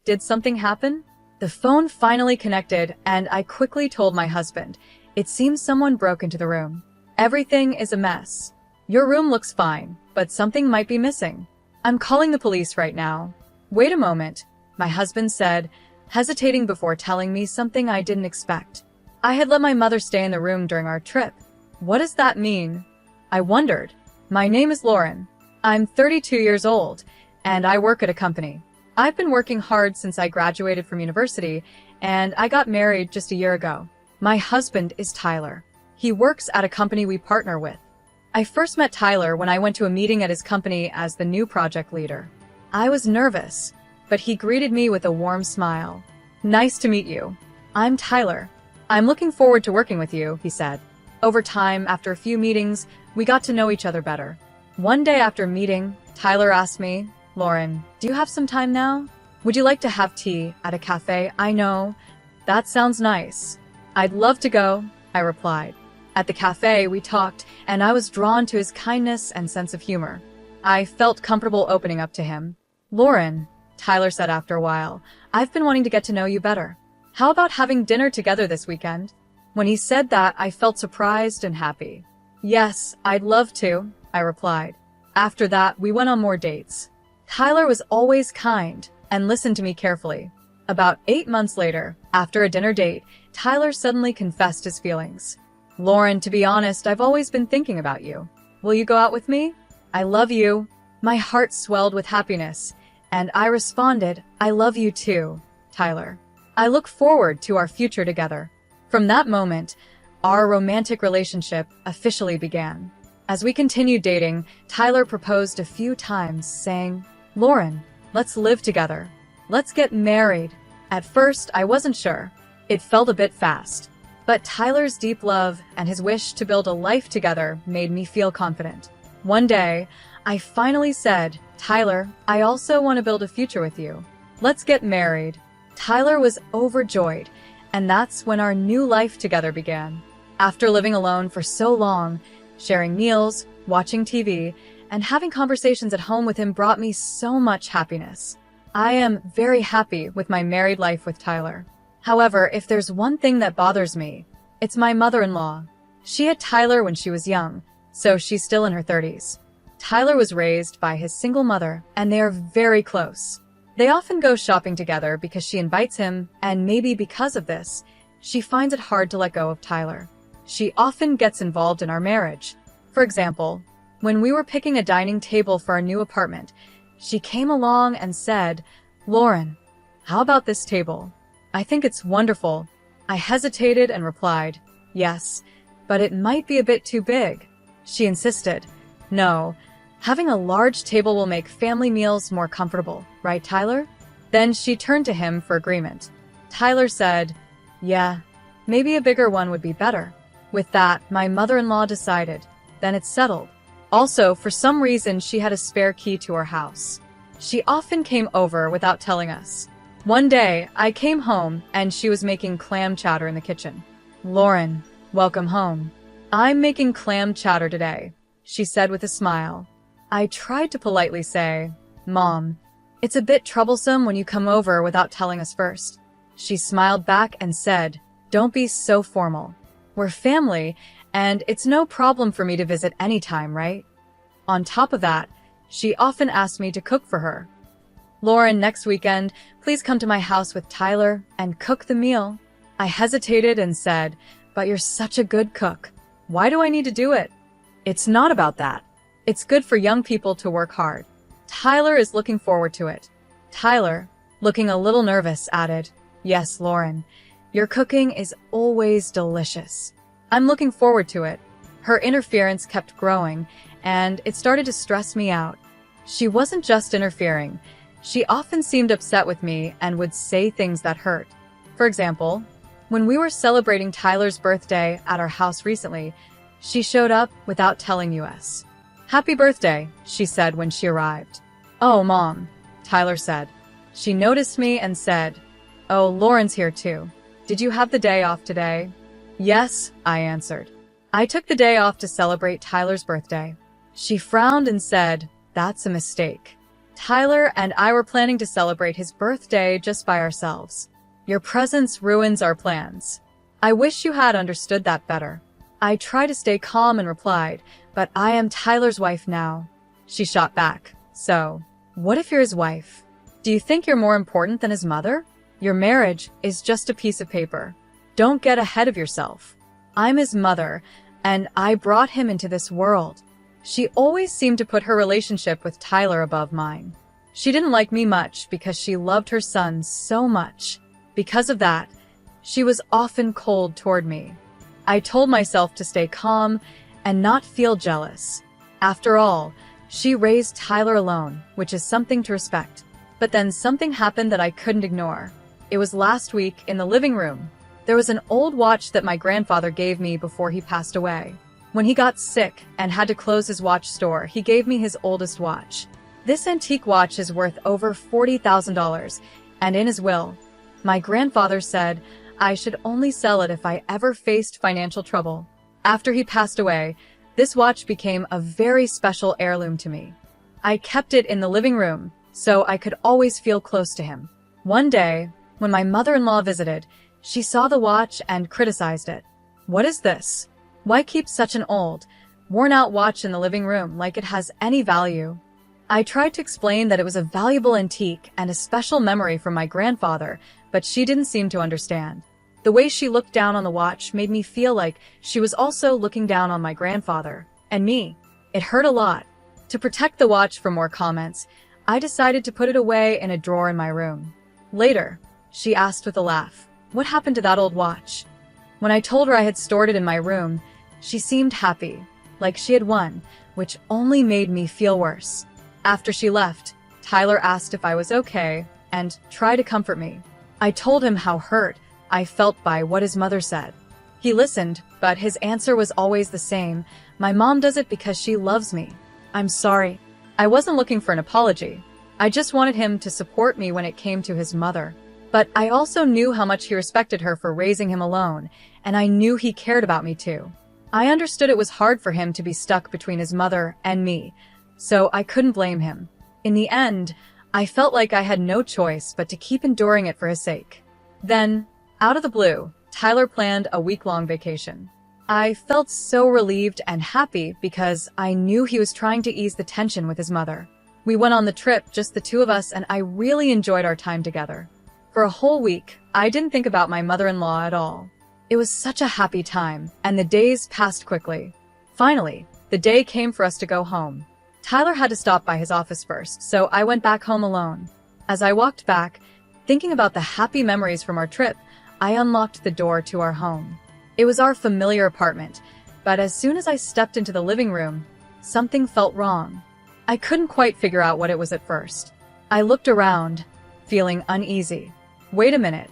Did something happen? The phone finally connected, and I quickly told my husband. It seems someone broke into the room. Everything is a mess. Your room looks fine, but something might be missing. I'm calling the police right now. Wait a moment, my husband said, hesitating before telling me something I didn't expect. I had let my mother stay in the room during our trip. What does that mean? I wondered. My name is Lauren. I'm 32 years old, and I work at a company. I've been working hard since I graduated from university, and I got married just a year ago. My husband is Tyler. He works at a company we partner with. I first met Tyler when I went to a meeting at his company as the new project leader. I was nervous, but he greeted me with a warm smile. Nice to meet you. I'm Tyler. I'm looking forward to working with you, he said. Over time, after a few meetings, we got to know each other better. One day after meeting, Tyler asked me, Lauren, do you have some time now? Would you like to have tea at a cafe? I know. That sounds nice. I'd love to go, I replied. At the cafe, we talked, and I was drawn to his kindness and sense of humor. I felt comfortable opening up to him. Lauren, Tyler said after a while, I've been wanting to get to know you better. How about having dinner together this weekend? When he said that, I felt surprised and happy. Yes, I'd love to, I replied. After that, we went on more dates. Tyler was always kind and listened to me carefully. About 8 months later, after a dinner date, Tyler suddenly confessed his feelings. Lauren, to be honest, I've always been thinking about you. Will you go out with me? I love you. My heart swelled with happiness, and I responded, I love you too, Tyler. I look forward to our future together. From that moment, our romantic relationship officially began. As we continued dating, Tyler proposed a few times, saying, Lauren, let's live together. Let's get married. At first, I wasn't sure. It felt a bit fast. But Tyler's deep love and his wish to build a life together made me feel confident. One day, I finally said, Tyler, I also want to build a future with you. Let's get married. Tyler was overjoyed, and that's when our new life together began. After living alone for so long, sharing meals, watching TV, and having conversations at home with him brought me so much happiness. I am very happy with my married life with Tyler. However, if there's one thing that bothers me, it's my mother-in-law. She had Tyler when she was young, so she's still in her 30s. Tyler was raised by his single mother, and they are very close. They often go shopping together because she invites him, and maybe because of this, she finds it hard to let go of Tyler. She often gets involved in our marriage. For example, when we were picking a dining table for our new apartment, she came along and said, Lauren, how about this table? I think it's wonderful. I hesitated and replied, yes, but it might be a bit too big. She insisted, no, having a large table will make family meals more comfortable, right, Tyler? Then she turned to him for agreement. Tyler said, yeah, maybe a bigger one would be better. With that, my mother-in-law decided. Then it's settled. Also, for some reason, she had a spare key to our house. She often came over without telling us. One day, I came home and she was making clam chowder in the kitchen. Lauren, welcome home. I'm making clam chowder today, she said with a smile. I tried to politely say, Mom, it's a bit troublesome when you come over without telling us first. She smiled back and said, don't be so formal. We're family, and it's no problem for me to visit anytime, right? On top of that, she often asked me to cook for her. Lauren, next weekend, please come to my house with Tyler and cook the meal. I hesitated and said, but you're such a good cook. Why do I need to do it? It's not about that. It's good for young people to work hard. Tyler is looking forward to it. Tyler, looking a little nervous, added, yes, Lauren, your cooking is always delicious. I'm looking forward to it. Her interference kept growing, and it started to stress me out. She wasn't just interfering. She often seemed upset with me and would say things that hurt. For example, when we were celebrating Tyler's birthday at our house recently, she showed up without telling us. Happy birthday, she said when she arrived. Oh, Mom, Tyler said. She noticed me and said, oh, Lauren's here too. Did you have the day off today? Yes, I answered. I took the day off to celebrate Tyler's birthday. She frowned and said, that's a mistake. Tyler and I were planning to celebrate his birthday just by ourselves. Your presence ruins our plans. I wish you had understood that better. I tried to stay calm and replied, but I am Tyler's wife now. She shot back. So, what if you're his wife? Do you think you're more important than his mother? Your marriage is just a piece of paper. Don't get ahead of yourself. I'm his mother, and I brought him into this world. She always seemed to put her relationship with Tyler above mine. She didn't like me much because she loved her son so much. Because of that, she was often cold toward me. I told myself to stay calm and not feel jealous. After all, she raised Tyler alone, which is something to respect. But then something happened that I couldn't ignore. It was last week in the living room. There was an old watch that my grandfather gave me before he passed away. When he got sick and had to close his watch store, he gave me his oldest watch. This antique watch is worth over $40,000, and in his will, my grandfather said I should only sell it if I ever faced financial trouble. After he passed away, this watch became a very special heirloom to me. I kept it in the living room so I could always feel close to him. One day, when my mother-in-law visited, she saw the watch and criticized it. "What is this? Why keep such an old, worn-out watch in the living room like it has any value?" I tried to explain that it was a valuable antique and a special memory from my grandfather, but she didn't seem to understand. The way she looked down on the watch made me feel like she was also looking down on my grandfather and me. It hurt a lot. To protect the watch from more comments, I decided to put it away in a drawer in my room. Later, she asked with a laugh, "What happened to that old watch?" When I told her I had stored it in my room, she seemed happy, like she had won, which only made me feel worse. After she left, Tyler asked if I was okay and tried to comfort me. I told him how hurt I felt by what his mother said. He listened, but his answer was always the same. "My mom does it because she loves me. I'm sorry." I wasn't looking for an apology. I just wanted him to support me when it came to his mother. But I also knew how much he respected her for raising him alone, and I knew he cared about me too. I understood it was hard for him to be stuck between his mother and me, so I couldn't blame him. In the end, I felt like I had no choice but to keep enduring it for his sake. Then, out of the blue, Tyler planned a week-long vacation. I felt so relieved and happy because I knew he was trying to ease the tension with his mother. We went on the trip, just the two of us, and I really enjoyed our time together. For a whole week, I didn't think about my mother-in-law at all. It was such a happy time, and the days passed quickly. Finally, the day came for us to go home. Tyler had to stop by his office first, so I went back home alone. As I walked back, thinking about the happy memories from our trip, I unlocked the door to our home. It was our familiar apartment, but as soon as I stepped into the living room, something felt wrong. I couldn't quite figure out what it was at first. I looked around, feeling uneasy. Wait a minute.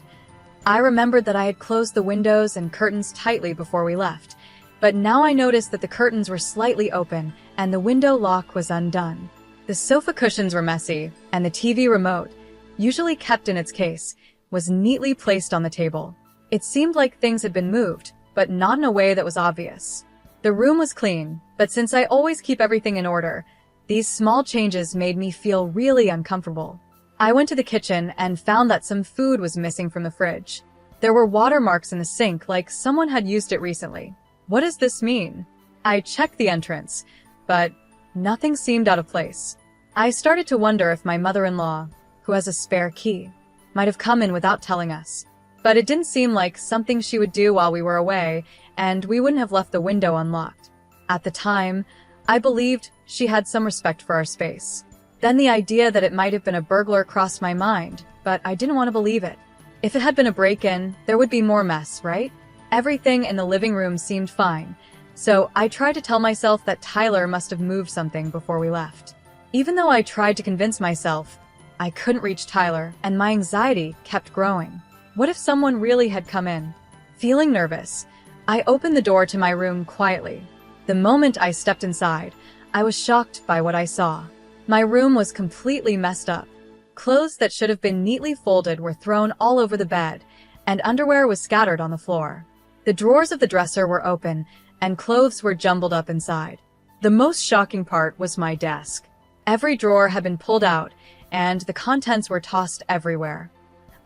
I remembered that I had closed the windows and curtains tightly before we left, but now I noticed that the curtains were slightly open and the window lock was undone. The sofa cushions were messy, and the TV remote, usually kept in its case, was neatly placed on the table. It seemed like things had been moved, but not in a way that was obvious. The room was clean, but since I always keep everything in order, these small changes made me feel really uncomfortable. I went to the kitchen and found that some food was missing from the fridge. There were watermarks in the sink, like someone had used it recently. What does this mean? I checked the entrance, but nothing seemed out of place. I started to wonder if my mother-in-law, who has a spare key, might have come in without telling us. But it didn't seem like something she would do while we were away, and we wouldn't have left the window unlocked. At the time, I believed she had some respect for our space. Then the idea that it might have been a burglar crossed my mind, but I didn't want to believe it. If it had been a break-in, there would be more mess, right? Everything in the living room seemed fine, so I tried to tell myself that Tyler must have moved something before we left. Even though I tried to convince myself, I couldn't reach Tyler, and my anxiety kept growing. What if someone really had come in? Feeling nervous, I opened the door to my room quietly. The moment I stepped inside, I was shocked by what I saw. My room was completely messed up. Clothes that should have been neatly folded were thrown all over the bed, and underwear was scattered on the floor. The drawers of the dresser were open, and clothes were jumbled up inside. The most shocking part was my desk. Every drawer had been pulled out, and the contents were tossed everywhere.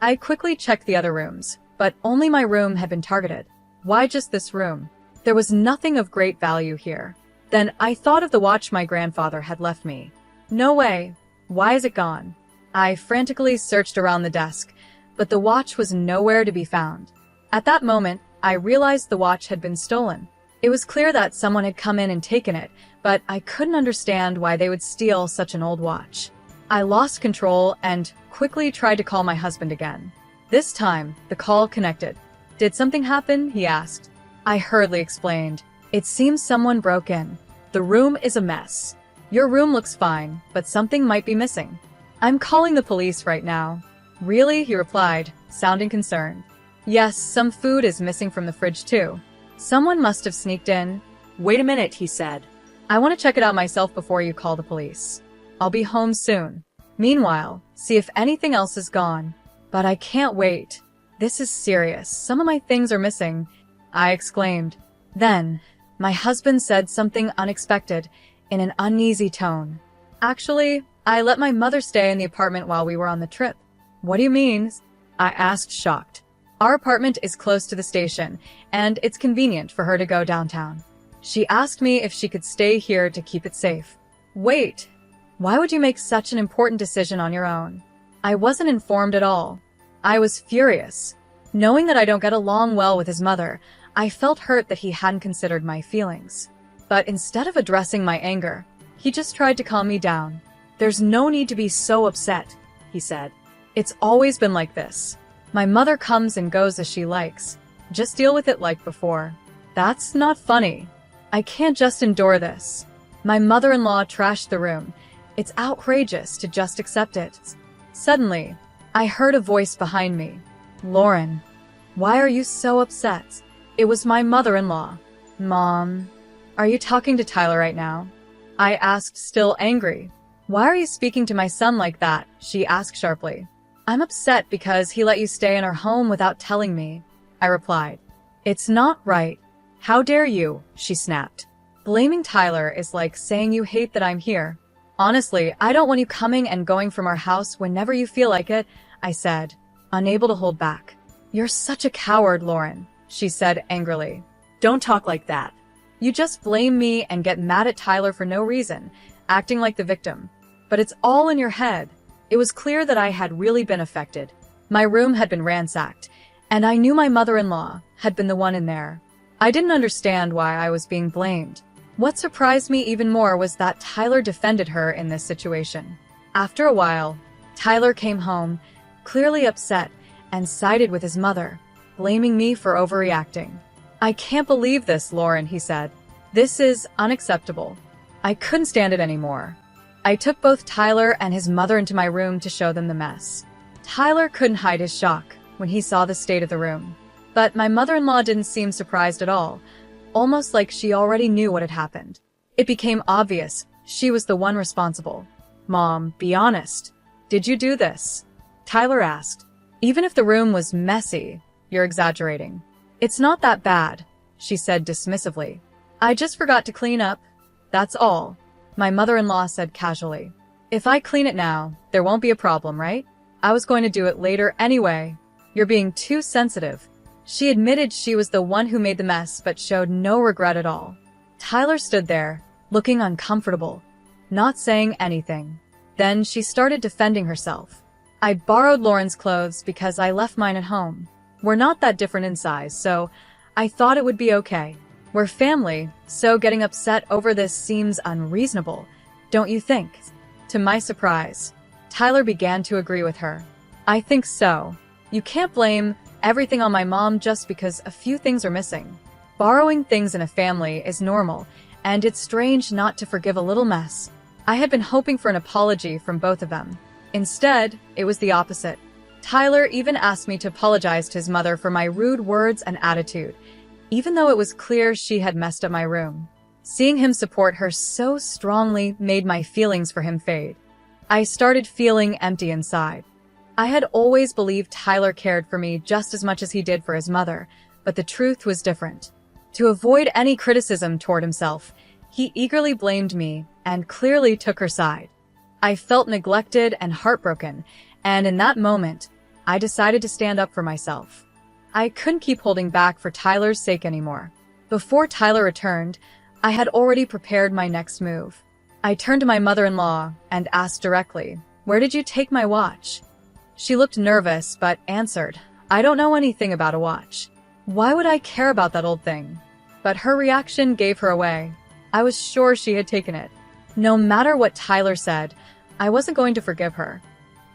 I quickly checked the other rooms, but only my room had been targeted. Why just this room? There was nothing of great value here. Then I thought of the watch my grandfather had left me. No way. Why is it gone? I frantically searched around the desk, but the watch was nowhere to be found. At that moment, I realized the watch had been stolen. It was clear that someone had come in and taken it, but I couldn't understand why they would steal such an old watch. I lost control and quickly tried to call my husband again. This time, the call connected. Did something happen? He asked. I hurriedly explained. It seems someone broke in. The room is a mess. Your room looks fine, but something might be missing. I'm calling the police right now. Really? He replied, sounding concerned. Yes, some food is missing from the fridge too. Someone must have sneaked in. Wait a minute, he said. I want to check it out myself before you call the police. I'll be home soon. Meanwhile, see if anything else is gone. But I can't wait. This is serious. Some of my things are missing, I exclaimed. Then, my husband said something unexpected in an uneasy tone. Actually, I let my mother stay in the apartment while we were on the trip. What do you mean? I asked, shocked. Our apartment is close to the station, and it's convenient for her to go downtown. She asked me if she could stay here to keep it safe. Wait, why would you make such an important decision on your own? I wasn't informed at all. I was furious. Knowing that I don't get along well with his mother, I felt hurt that he hadn't considered my feelings. But instead of addressing my anger, he just tried to calm me down. There's no need to be so upset, he said. It's always been like this. My mother comes and goes as she likes. Just deal with it like before. That's not funny. I can't just endure this. My mother-in-law trashed the room. It's outrageous to just accept it. Suddenly, I heard a voice behind me. Lauren, why are you so upset? It was my mother-in-law. Mom, are you talking to Tyler right now? I asked, still angry. Why are you speaking to my son like that? She asked sharply. I'm upset because he let you stay in our home without telling me, I replied. It's not right. How dare you? She snapped. Blaming Tyler is like saying you hate that I'm here. Honestly, I don't want you coming and going from our house whenever you feel like it, I said, unable to hold back. You're such a coward, Lauren, she said angrily. Don't talk like that. You just blame me and get mad at Tyler for no reason, acting like the victim. But it's all in your head. It was clear that I had really been affected. My room had been ransacked, and I knew my mother-in-law had been the one in there. I didn't understand why I was being blamed. What surprised me even more was that Tyler defended her in this situation. After a while, Tyler came home, clearly upset, and sided with his mother, blaming me for overreacting. I can't believe this, Lauren, he said. This is unacceptable. I couldn't stand it anymore. I took both Tyler and his mother into my room to show them the mess. Tyler couldn't hide his shock when he saw the state of the room. But my mother-in-law didn't seem surprised at all, almost like she already knew what had happened. It became obvious she was the one responsible. Mom, be honest. Did you do this? Tyler asked. Even if the room was messy, you're exaggerating. It's not that bad, she said dismissively. I just forgot to clean up. That's all, my mother-in-law said casually. If I clean it now, there won't be a problem, right? I was going to do it later anyway. You're being too sensitive. She admitted she was the one who made the mess but showed no regret at all. Tyler stood there, looking uncomfortable, not saying anything. Then she started defending herself. I borrowed Lauren's clothes because I left mine at home. We're not that different in size, so I thought it would be okay. We're family, so getting upset over this seems unreasonable, don't you think? To my surprise, Tyler began to agree with her. I think so. You can't blame everything on my mom just because a few things are missing. Borrowing things in a family is normal, and it's strange not to forgive a little mess. I had been hoping for an apology from both of them. Instead, it was the opposite. Tyler even asked me to apologize to his mother for my rude words and attitude, even though it was clear she had messed up my room. Seeing him support her so strongly made my feelings for him fade. I started feeling empty inside. I had always believed Tyler cared for me just as much as he did for his mother, but the truth was different. To avoid any criticism toward himself, he eagerly blamed me and clearly took her side. I felt neglected and heartbroken, and in that moment, I decided to stand up for myself. I couldn't keep holding back for Tyler's sake anymore. Before Tyler returned, I had already prepared my next move. I turned to my mother-in-law and asked directly, "Where did you take my watch?" She looked nervous but answered, "I don't know anything about a watch. Why would I care about that old thing?" But her reaction gave her away. I was sure she had taken it. No matter what Tyler said, I wasn't going to forgive her.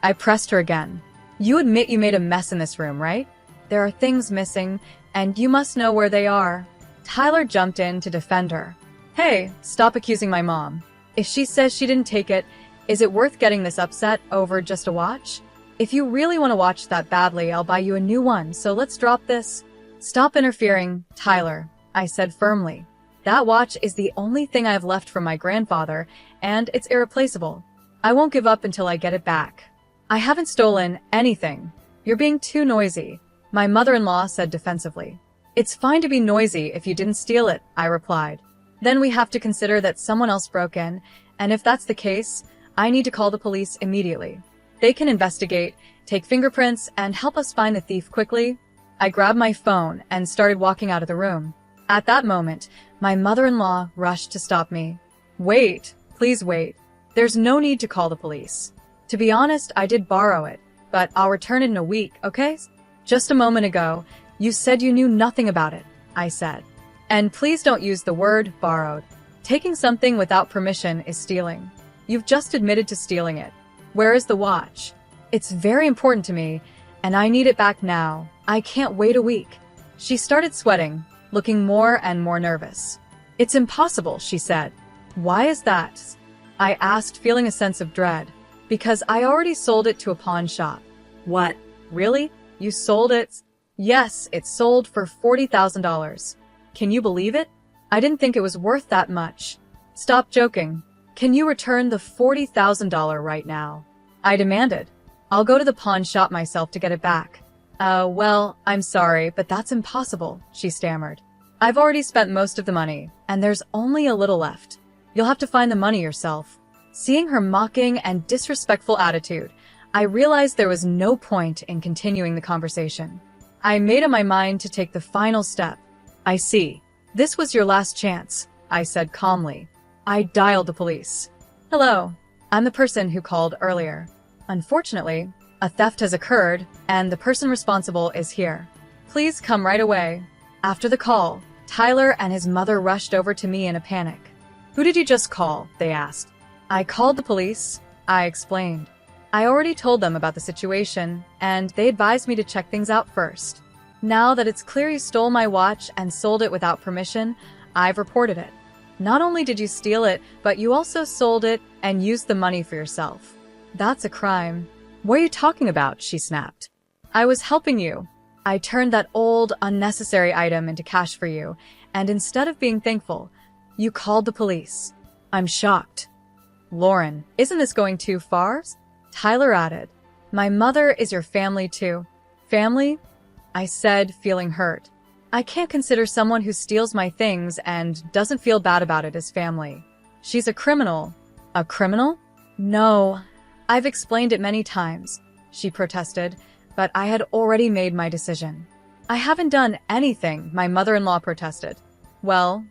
I pressed her again. "You admit you made a mess in this room, right? There are things missing, and you must know where they are." Tyler jumped in to defend her. "Hey, stop accusing my mom. If she says she didn't take it, is it worth getting this upset over just a watch? If you really want to watch that badly, I'll buy you a new one, so let's drop this." "Stop interfering, Tyler," I said firmly. "That watch is the only thing I have left from my grandfather, and it's irreplaceable. I won't give up until I get it back." "I haven't stolen anything. You're being too noisy," my mother-in-law said defensively. "It's fine to be noisy if you didn't steal it," I replied. "Then we have to consider that someone else broke in, and if that's the case, I need to call the police immediately. They can investigate, take fingerprints, and help us find the thief quickly." I grabbed my phone and started walking out of the room. At that moment, my mother-in-law rushed to stop me. "Wait, please wait. There's no need to call the police. To be honest, I did borrow it, but I'll return it in a week, okay? Just a moment ago, you said you knew nothing about it," I said. "And please don't use the word borrowed. Taking something without permission is stealing. You've just admitted to stealing it. Where is the watch? It's very important to me, and I need it back now. I can't wait a week." She started sweating, looking more and more nervous. "It's impossible," she said. "Why is that?" I asked, feeling a sense of dread. "Because I already sold it to a pawn shop." What? "Really? You sold it?" "Yes, it sold for $40,000. Can you believe it? I didn't think it was worth that much." "Stop joking. Can you return the $40,000 right now?" I demanded. "I'll go to the pawn shop myself to get it back." Well, I'm sorry, but that's impossible," she stammered. "I've already spent most of the money, and there's only a little left. You'll have to find the money yourself." Seeing her mocking and disrespectful attitude, I realized there was no point in continuing the conversation. I made up my mind to take the final step. "I see. This was your last chance," I said calmly. I dialed the police. "Hello, I'm the person who called earlier. Unfortunately, a theft has occurred, and the person responsible is here. Please come right away." After the call, Tyler and his mother rushed over to me in a panic. "Who did you just call?" they asked. "I called the police," I explained. "I already told them about the situation, and they advised me to check things out first. Now that it's clear you stole my watch and sold it without permission, I've reported it. Not only did you steal it, but you also sold it and used the money for yourself. That's a crime." "What are you talking about?" she snapped. "I was helping you. I turned that old, unnecessary item into cash for you, and instead of being thankful, you called the police." I'm shocked. "Lauren, isn't this going too far?" Tyler added. "My mother is your family too." "Family?" I said, feeling hurt. "I can't consider someone who steals my things and doesn't feel bad about it as family. She's a criminal." "A criminal?" "No. I've explained it many times," she protested, but I had already made my decision. "I haven't done anything," my mother-in-law protested. "Well,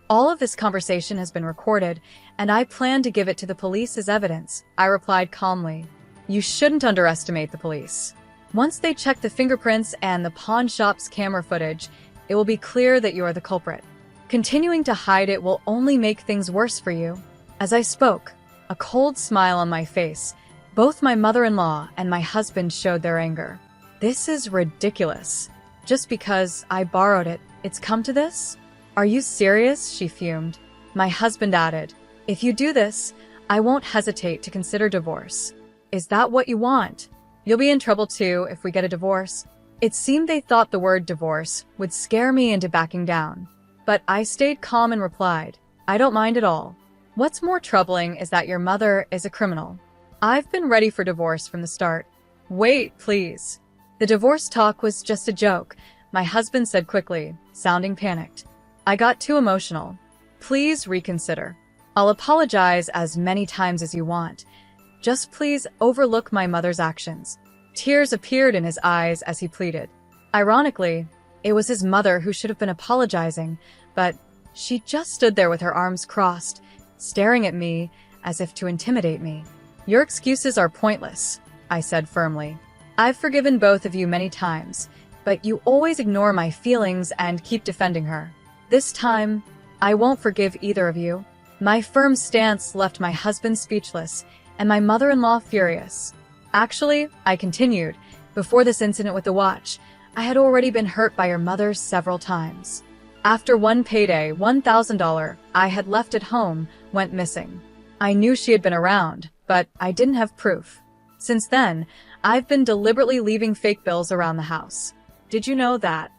all of this conversation has been recorded, and I plan to give it to the police as evidence," I replied calmly. "You shouldn't underestimate the police. Once they check the fingerprints and the pawn shop's camera footage, it will be clear that you are the culprit. Continuing to hide it will only make things worse for you." As I spoke, a cold smile on my face, both my mother-in-law and my husband showed their anger. "This is ridiculous. Just because I borrowed it, it's come to this? Are you serious?" she fumed. My husband added, "If you do this, I won't hesitate to consider divorce." "Is that what you want? You'll be in trouble too if we get a divorce." It seemed they thought the word divorce would scare me into backing down. But I stayed calm and replied, "I don't mind at all. What's more troubling is that your mother is a criminal. I've been ready for divorce from the start." "Wait, please." "The divorce talk was just a joke," my husband said quickly, sounding panicked. "I got too emotional. Please reconsider. I'll apologize as many times as you want. Just please overlook my mother's actions." Tears appeared in his eyes as he pleaded. Ironically, it was his mother who should have been apologizing, but she just stood there with her arms crossed, staring at me as if to intimidate me. "Your excuses are pointless," I said firmly. "I've forgiven both of you many times, but you always ignore my feelings and keep defending her. This time, I won't forgive either of you." My firm stance left my husband speechless and my mother-in-law furious. "Actually," I continued, "before this incident with the watch, I had already been hurt by your mother several times. After one payday, $1,000 I had left at home went missing. I knew she had been around, but I didn't have proof. Since then, I've been deliberately leaving fake bills around the house. Did you know that?"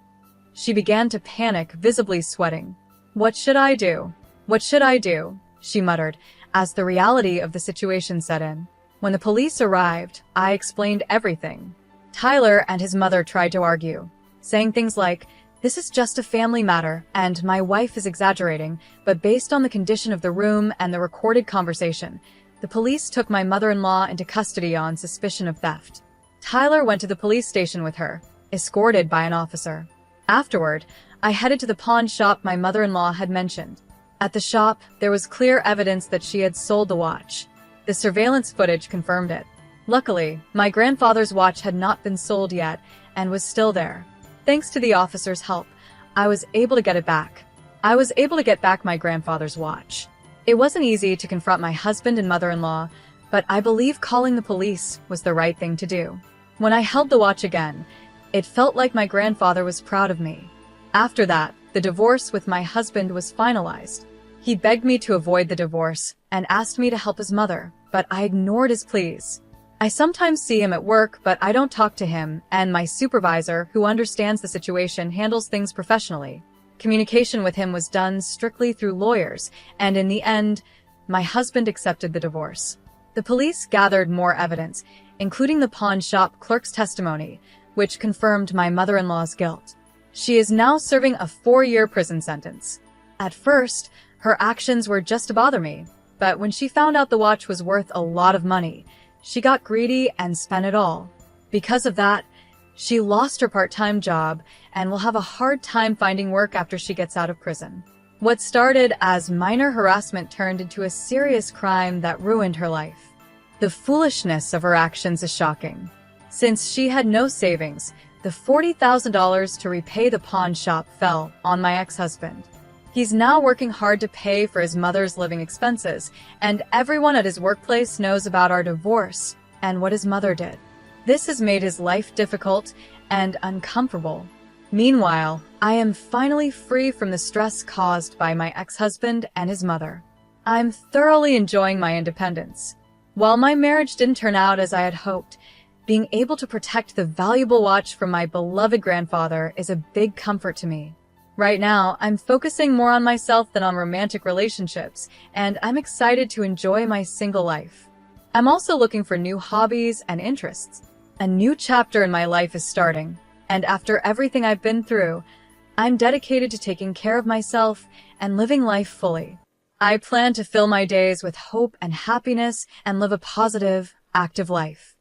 She began to panic, visibly sweating. "What should I do? What should I do?" she muttered, as the reality of the situation set in. When the police arrived, I explained everything. Tyler and his mother tried to argue, saying things like, "This is just a family matter, and my wife is exaggerating," but based on the condition of the room and the recorded conversation, the police took my mother-in-law into custody on suspicion of theft. Tyler went to the police station with her, escorted by an officer. Afterward, I headed to the pawn shop my mother-in-law had mentioned. At the shop, there was clear evidence that she had sold the watch. The surveillance footage confirmed it. Luckily, my grandfather's watch had not been sold yet and was still there. Thanks to the officer's help, I was able to get it back. I was able to get back my grandfather's watch. It wasn't easy to confront my husband and mother-in-law, but I believe calling the police was the right thing to do. When I held the watch again, it felt like my grandfather was proud of me. After that, the divorce with my husband was finalized. He begged me to avoid the divorce and asked me to help his mother, but I ignored his pleas. I sometimes see him at work, but I don't talk to him, and my supervisor, who understands the situation, handles things professionally. Communication with him was done strictly through lawyers, and in the end, my husband accepted the divorce. The police gathered more evidence, including the pawn shop clerk's testimony, which confirmed my mother-in-law's guilt. She is now serving a 4-year prison sentence. At first, her actions were just to bother me, but when she found out the watch was worth a lot of money, she got greedy and spent it all. Because of that, she lost her part-time job and will have a hard time finding work after she gets out of prison. What started as minor harassment turned into a serious crime that ruined her life. The foolishness of her actions is shocking. Since she had no savings, the $40,000 to repay the pawn shop fell on my ex-husband. He's now working hard to pay for his mother's living expenses, and everyone at his workplace knows about our divorce and what his mother did. This has made his life difficult and uncomfortable. Meanwhile, I am finally free from the stress caused by my ex-husband and his mother. I'm thoroughly enjoying my independence. While my marriage didn't turn out as I had hoped, being able to protect the valuable watch from my beloved grandfather is a big comfort to me. Right now, I'm focusing more on myself than on romantic relationships, and I'm excited to enjoy my single life. I'm also looking for new hobbies and interests. A new chapter in my life is starting, and after everything I've been through, I'm dedicated to taking care of myself and living life fully. I plan to fill my days with hope and happiness and live a positive, active life.